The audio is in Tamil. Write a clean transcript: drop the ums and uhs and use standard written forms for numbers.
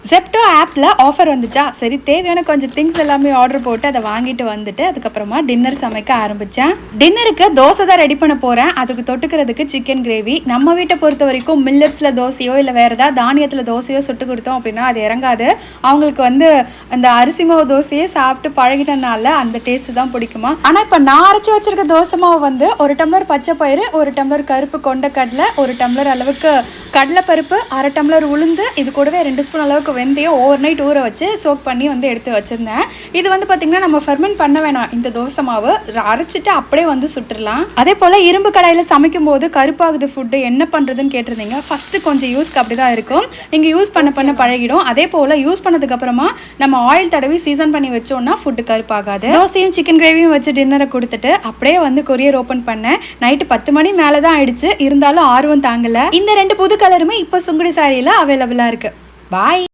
ஜெப்டோ ஆப்பில் ஆஃபர் வந்துச்சா, சரி தேவையான கொஞ்சம் திங்ஸ் எல்லாமே ஆர்டர் போட்டு அதை வாங்கிட்டு வந்துட்டு அதுக்கப்புறமா டின்னர் சமைக்க ஆரம்பித்தேன். டின்னருக்கு தோசை தான் ரெடி பண்ண போகிறேன். அதுக்கு தொட்டுக்கிறதுக்கு சிக்கன் கிரேவி. நம்ம வீட்டை பொறுத்த வரைக்கும் மில்லட்ஸில் தோசையோ இல்லை வேறு ஏதாவது தானியத்தில் தோசையோ சுட்டு கொடுத்தோம் அப்படின்னா அது இறங்காது. அவங்களுக்கு அந்த அரிசி மாவு தோசையே சாப்பிட்டு பழகிட்டனால அந்த டேஸ்ட்டு தான் பிடிக்குமா. ஆனால் இப்போ நான் அரைச்சி வச்சிருக்க தோசை மாவு ஒரு டம்ளர் பச்சை பயிறு, ஒரு டம்ளர் கருப்பு கொண்டக்கடலை, ஒரு டம்ளர் அளவுக்கு கடலைப்பருப்பு, அரை டம்ளர் உளுந்து, இது கூடவே 2 ஸ்பூன் அளவுக்கு வெந்தயம் ஓவர் நைட் ஊற வச்சு சோக் பண்ணி எடுத்து வச்சுருந்தேன். இது பார்த்திங்கன்னா நம்ம ஃபெர்மெண்ட் பண்ண வேணாம். இந்த தோசை மாவு அரைச்சிட்டு அப்படியே சுட்டுடலாம். அதே போல் இரும்பு கடாயில் சமைக்கும் போது கருப்பாகுது ஃபுட்டு என்ன பண்ணுறதுன்னு கேட்டிருந்தீங்க. ஃபஸ்ட்டு கொஞ்சம் யூஸ்க்கு அப்படி தான் இருக்கும். நீங்கள் யூஸ் பண்ண பழகிடும். அதே போல் யூஸ் பண்ணதுக்கப்புறமா நம்ம ஆயில் தடவி சீசன் பண்ணி வச்சோம்னா ஃபுட்டு கருப்பாகாது. தோசையும் சிக்கன் கிரேவியும் வச்சு டின்னரை கொடுத்துட்டு அப்படியே கொரியர் ஓப்பன் பண்ணேன். நைட்டு 10 மணி மேலே தான் ஆயிடுச்சு. இருந்தாலும் ஆர்வம் தாங்கலை. இந்த 2 புது கலருமே இப்போ சுங்குடி சாரியில் அவைலபிளாக இருக்குது. பாய்.